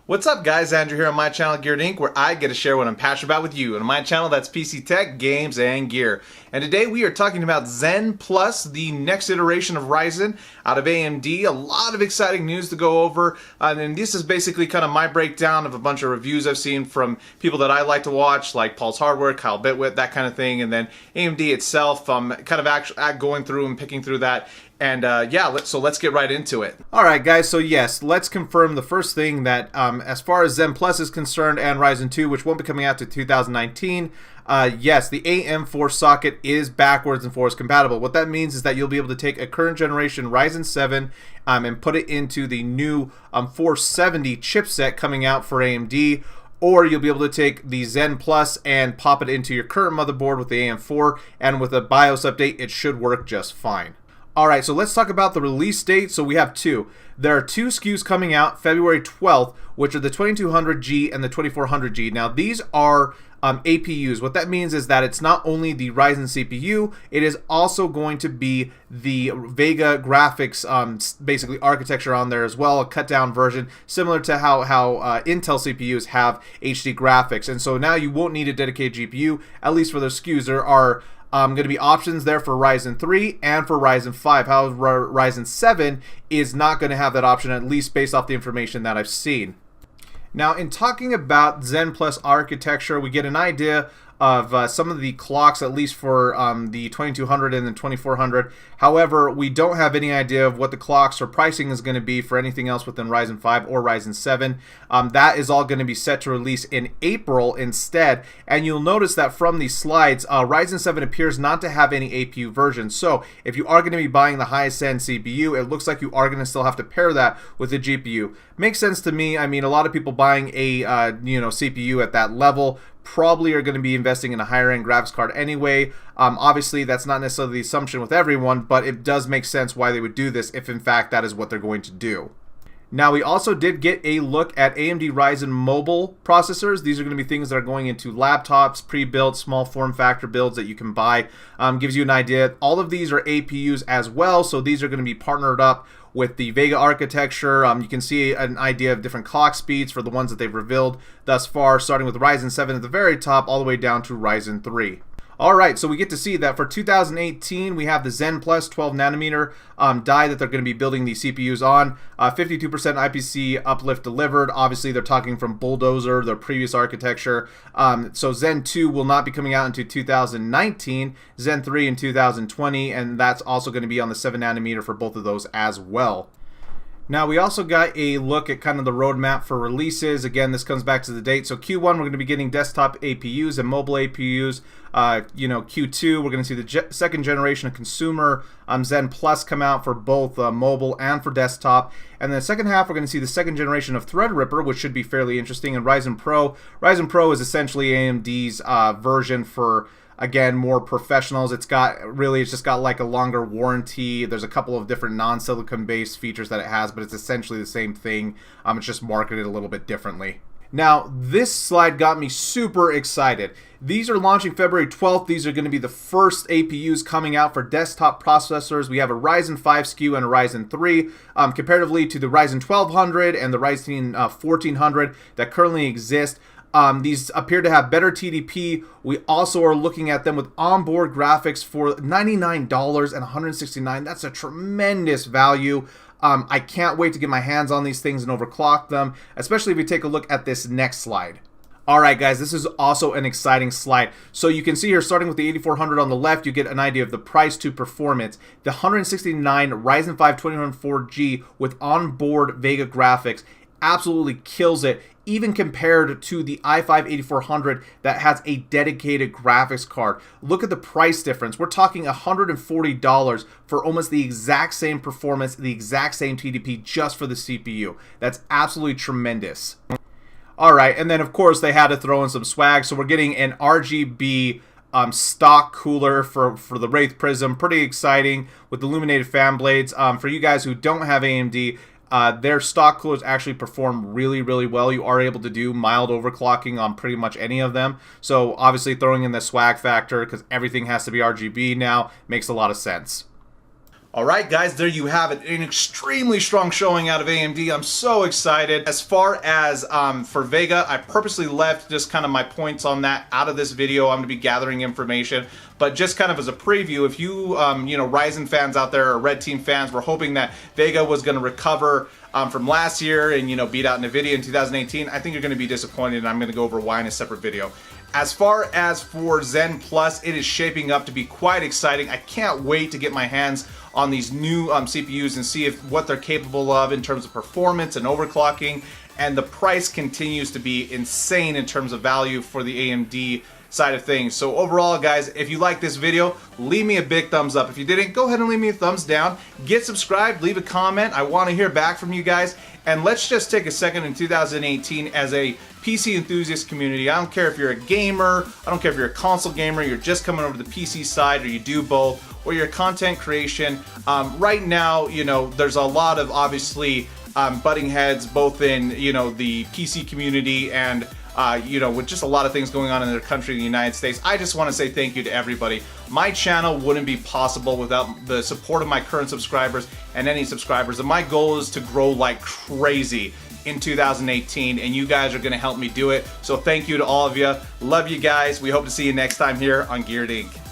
What's up, guys? Andrew here on my channel, Geared Inc., where I get to share what I'm passionate about with you. And on my channel, that's PC tech, games, and gear. And today we are talking about Zen Plus, the next iteration of Ryzen out of AMD. A lot of exciting news to go over. And this is basically kind of my breakdown of a bunch of reviews I've seen from people that I like to watch, like Pauls Hardware, Kyle Bitwit, that kind of thing. And then AMD itself, kind of actually going through and picking through that. And yeah, let's get right into it. Alright guys, so yes, let's confirm the first thing that as far as Zen Plus is concerned and Ryzen 2, which won't be coming out to 2019, yes, the AM4 socket is backwards and forwards compatible. What that means is that you'll be able to take a current generation Ryzen 7 and put it into the new 470 chipset coming out for AMD, or you'll be able to take the Zen Plus and pop it into your current motherboard with the AM4, and with a BIOS update, it should work just fine. Alright, so let's talk about the release date. So we have two. There are two SKUs coming out February 12th, which are the 2200G and the 2400G. Now, these are APUs. What that means is that it's not only the Ryzen CPU, it is also going to be the Vega graphics, basically architecture on there as well, a cut down version, similar to how Intel CPUs have HD graphics. And so now you won't need a dedicated GPU, at least for those SKUs. There are going to be options there for Ryzen 3 and for Ryzen 5. However, Ryzen 7 is not going to have that option, at least based off the information that I've seen. Now, in talking about Zen Plus architecture, we get an idea of some of the clocks, at least for the 2200 and the 2400. However, we don't have any idea of what the clocks or pricing is going to be for anything else within Ryzen 5 or Ryzen 7. That is all going to be set to release in April instead. And you'll notice that from these slides, Ryzen 7 appears not to have any APU version. So if you are going to be buying the highest end CPU, it looks like you are going to still have to pair that with a GPU. Makes sense to me. I mean, a lot of people buying a CPU at that level probably are going to be investing in a higher end graphics card anyway. Obviously, that's not necessarily the assumption with everyone, but it does make sense why they would do this if in fact that is what they're going to do. Now, we also did get a look at AMD Ryzen mobile processors. These are going to be things that are going into laptops, pre-built, small form factor builds that you can buy. Gives you an idea. All of these are APUs as well, so these are going to be partnered up with the Vega architecture. You can see an idea of different clock speeds for the ones that they've revealed thus far, starting with Ryzen 7 at the very top, all the way down to Ryzen 3. Alright, so we get to see that for 2018, we have the Zen Plus 12 nanometer die that they're going to be building these CPUs on. 52% IPC uplift delivered. Obviously, they're talking from Bulldozer, their previous architecture. So Zen 2 will not be coming out until 2019, Zen 3 in 2020, and that's also going to be on the 7 nanometer for both of those as well. Now, we also got a look at kind of the roadmap for releases. Again, this comes back to the date. So Q1, we're going to be getting desktop APUs and mobile APUs. Q2, we're going to see the second generation of consumer Zen Plus come out for both mobile and for desktop. And then the second half, we're going to see the second generation of Threadripper, which should be fairly interesting. And Ryzen Pro. Ryzen Pro is essentially AMD's version for, again, more professionals. It's just got like a longer warranty. There's a couple of different non-silicon based features that it has, but it's essentially the same thing. It's just marketed a little bit differently. Now, this slide got me super excited. These are launching February 12th. These are going to be the first APUs coming out for desktop processors. We have a Ryzen 5 SKU and a Ryzen 3, comparatively to the Ryzen 1200 and the Ryzen 1400 that currently exist. These appear to have better TDP. We also are looking at them with onboard graphics for $99 and $169. That's a tremendous value. I can't wait to get my hands on these things and overclock them, especially if we take a look at this next slide. Alright guys, this is also an exciting slide. So you can see here, starting with the 8400 on the left, you get an idea of the price to performance. The 169 Ryzen 5 2104G with onboard Vega graphics absolutely kills it, even compared to the i5 8400 that has a dedicated graphics card. Look at the price difference. We're talking $140 for almost the exact same performance, the exact same TDP just for the CPU. That's absolutely tremendous. Alright, and then of course they had to throw in some swag, so we're getting an RGB stock cooler for the Wraith Prism. Pretty exciting with illuminated fan blades. For you guys who don't have AMD, their stock coolers actually perform really, really well. You are able to do mild overclocking on pretty much any of them. So obviously throwing in the swag factor, because everything has to be RGB now, makes a lot of sense. Alright guys, there you have it. An extremely strong showing out of AMD. I'm so excited. As far as for Vega, I purposely left just kind of my points on that out of this video. I'm going to be gathering information. But just kind of as a preview, if you, Ryzen fans out there or Red Team fans were hoping that Vega was going to recover from last year and, beat out NVIDIA in 2018, I think you're going to be disappointed, and I'm going to go over why in a separate video. As far as for Zen Plus, it is shaping up to be quite exciting. I can't wait to get my hands on these new CPUs and see what they're capable of in terms of performance and overclocking. And the price continues to be insane in terms of value for the AMD side of things. So overall, guys, if you like this video, leave me a big thumbs up. If you didn't, go ahead and leave me a thumbs down. Get subscribed, leave a comment. I want to hear back from you guys. And let's just take a second in 2018 as a PC enthusiast community. I don't care if you're a gamer, I don't care if you're a console gamer, you're just coming over to the PC side, or you do both, or you're content creation. Right now, there's a lot of obviously butting heads both in, the PC community and with just a lot of things going on in their country, in the United States. I just want to say thank you to everybody. My channel wouldn't be possible without the support of my current subscribers and any subscribers. And my goal is to grow like crazy in 2018, and you guys are going to help me do it. So thank you to all of you. Love you guys. We hope to see you next time here on Geared Inc.